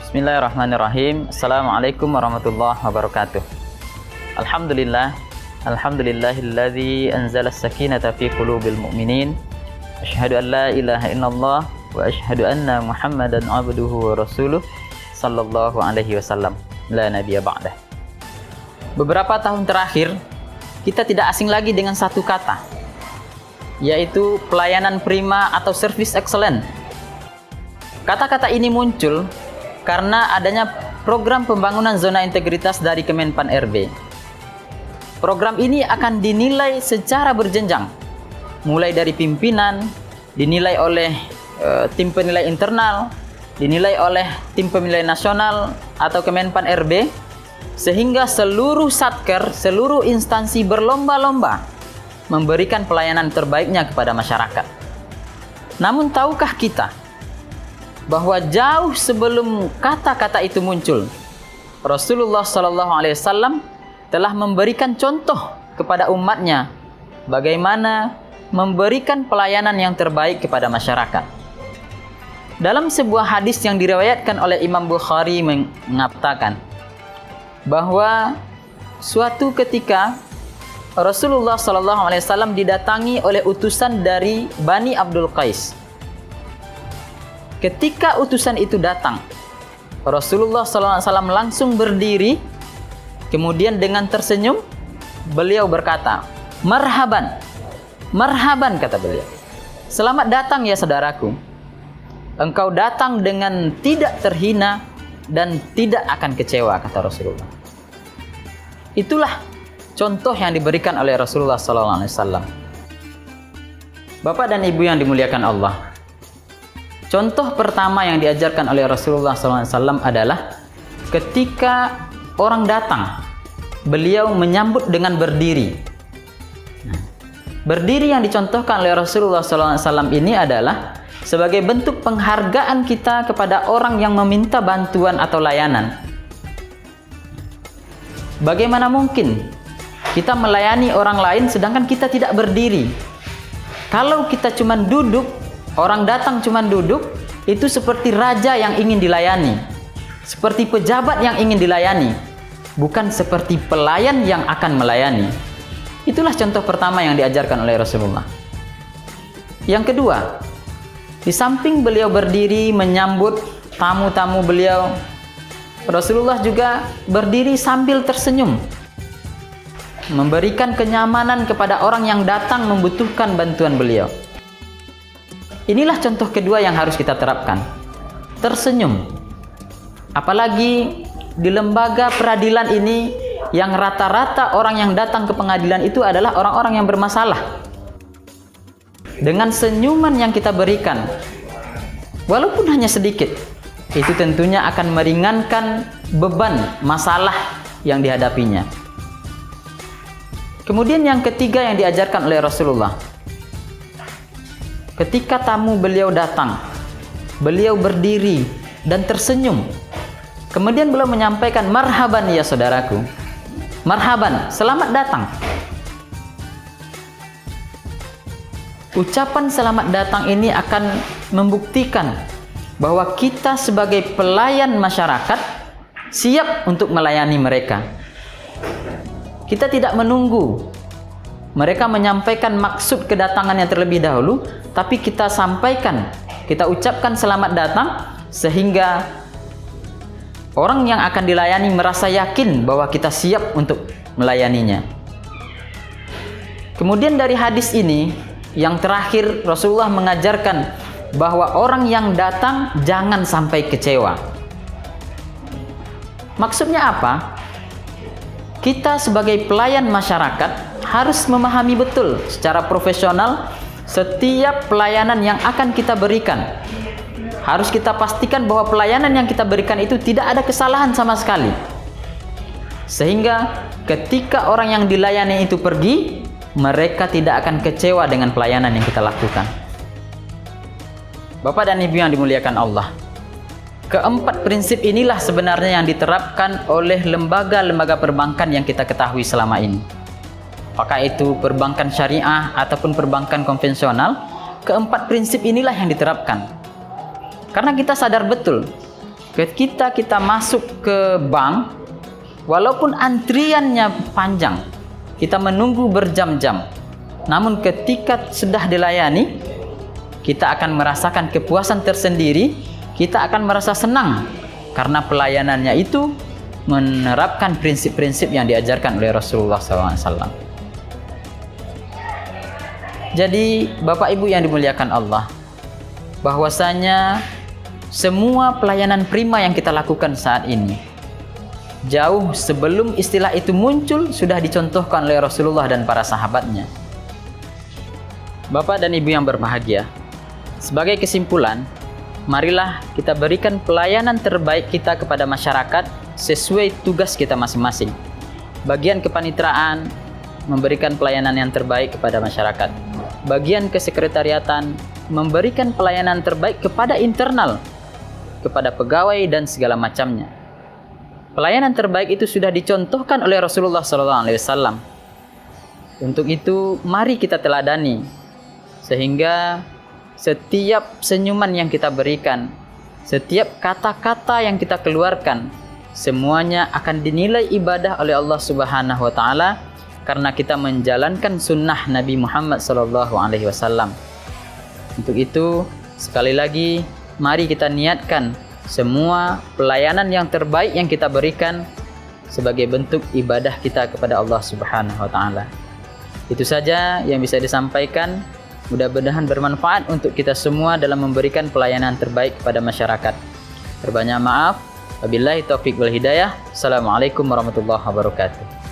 Bismillahirrahmanirrahim. Assalamualaikum warahmatullahi wabarakatuh. Alhamdulillahilladzi anzala as-sakinata fi qulubil mu'minin. Asyhadu an la ilaha illallah wa asyhadu anna Muhammadan abduhu wa rasuluh sallallahu alaihi wasallam. La nabiyya ba'dah. Beberapa tahun terakhir kita tidak asing lagi dengan satu kata, yaitu pelayanan prima atau service excellent. Kata-kata ini muncul karena adanya program pembangunan zona integritas dari Kemenpan RB. Program ini akan dinilai secara berjenjang, mulai dari pimpinan, dinilai oleh tim penilai internal, dinilai oleh tim penilai nasional atau Kemenpan RB, sehingga seluruh satker, seluruh instansi berlomba-lomba memberikan pelayanan terbaiknya kepada masyarakat. Namun tahukah kita bahwa jauh sebelum kata-kata itu muncul, Rasulullah SAW telah memberikan contoh kepada umatnya bagaimana memberikan pelayanan yang terbaik kepada masyarakat. Dalam sebuah hadis yang diriwayatkan oleh Imam Bukhari mengatakan bahwa suatu ketika Rasulullah SAW didatangi oleh utusan dari Bani Abdul Qais. Ketika utusan itu datang, Rasulullah SAW langsung berdiri, kemudian dengan tersenyum, beliau berkata, "Marhaban, marhaban," kata beliau. "Selamat datang ya saudaraku. Engkau datang dengan tidak terhina dan tidak akan kecewa," kata Rasulullah. Itulah contoh yang diberikan oleh Rasulullah SAW. Bapak dan Ibu yang dimuliakan Allah, contoh pertama yang diajarkan oleh Rasulullah SAW adalah ketika orang datang, beliau menyambut dengan berdiri. Berdiri yang dicontohkan oleh Rasulullah SAW ini adalah sebagai bentuk penghargaan kita kepada orang yang meminta bantuan atau layanan. Bagaimana mungkin kita melayani orang lain sedangkan kita tidak berdiri? Kalau kita cuma duduk, orang datang cuma duduk, itu seperti raja yang ingin dilayani, seperti pejabat yang ingin dilayani, bukan seperti pelayan yang akan melayani. Itulah contoh pertama yang diajarkan oleh Rasulullah. Yang kedua, di samping beliau berdiri menyambut tamu-tamu beliau, Rasulullah juga berdiri sambil tersenyum, memberikan kenyamanan kepada orang yang datang membutuhkan bantuan beliau. Inilah contoh kedua yang harus kita terapkan, tersenyum. Apalagi di lembaga peradilan ini yang rata-rata orang yang datang ke pengadilan itu adalah orang-orang yang bermasalah. Dengan senyuman yang kita berikan, walaupun hanya sedikit, itu tentunya akan meringankan beban masalah yang dihadapinya. Kemudian yang ketiga yang diajarkan oleh Rasulullah, ketika tamu beliau datang, beliau berdiri dan tersenyum. Kemudian beliau menyampaikan, "Marhaban ya saudaraku. Marhaban, selamat datang." Ucapan selamat datang ini akan membuktikan bahwa kita sebagai pelayan masyarakat siap untuk melayani mereka. Kita tidak menunggu mereka menyampaikan maksud kedatangannya terlebih dahulu, tapi kita sampaikan, kita ucapkan selamat datang, sehingga orang yang akan dilayani merasa yakin bahwa kita siap untuk melayaninya. Kemudian dari hadis ini, yang terakhir Rasulullah mengajarkan bahwa orang yang datang jangan sampai kecewa. Maksudnya apa? Kita sebagai pelayan masyarakat harus memahami betul secara profesional setiap pelayanan yang akan kita berikan. Harus kita pastikan bahwa pelayanan yang kita berikan itu tidak ada kesalahan sama sekali. Sehingga ketika orang yang dilayani itu pergi, mereka tidak akan kecewa dengan pelayanan yang kita lakukan. Bapak dan Ibu yang dimuliakan Allah, Keempat prinsip inilah sebenarnya yang diterapkan oleh lembaga-lembaga perbankan yang kita ketahui selama ini. Apakah itu perbankan syariah ataupun perbankan konvensional, keempat prinsip inilah yang diterapkan. Karena kita sadar betul, ketika kita masuk ke bank, walaupun antriannya panjang, kita menunggu berjam-jam, namun ketika sudah dilayani, kita akan merasakan kepuasan tersendiri. Kita akan merasa senang karena pelayanannya itu menerapkan prinsip-prinsip yang diajarkan oleh Rasulullah SAW. Jadi Bapak Ibu yang dimuliakan Allah, bahwasanya semua pelayanan prima yang kita lakukan saat ini, jauh sebelum istilah itu muncul sudah dicontohkan oleh Rasulullah dan para sahabatnya. Bapak dan Ibu yang berbahagia, sebagai kesimpulan, marilah kita berikan pelayanan terbaik kita kepada masyarakat sesuai tugas kita masing-masing. Bagian kepanitraan memberikan pelayanan yang terbaik kepada masyarakat. Bagian kesekretariatan memberikan pelayanan terbaik kepada internal, kepada pegawai dan segala macamnya. Pelayanan terbaik itu sudah dicontohkan oleh Rasulullah SAW. Untuk itu, mari kita teladani, sehingga setiap senyuman yang kita berikan, setiap kata-kata yang kita keluarkan, semuanya akan dinilai ibadah oleh Allah Subhanahu wa taala karena kita menjalankan sunnah Nabi Muhammad SAW. Untuk itu, sekali lagi, mari kita niatkan semua pelayanan yang terbaik yang kita berikan sebagai bentuk ibadah kita kepada Allah Subhanahu wa taala. Itu saja yang bisa disampaikan. Mudah-mudahan bermanfaat untuk kita semua dalam memberikan pelayanan terbaik kepada masyarakat. Berbanyak maaf. Wabillahi taufiq wal hidayah. Assalamualaikum warahmatullahi wabarakatuh.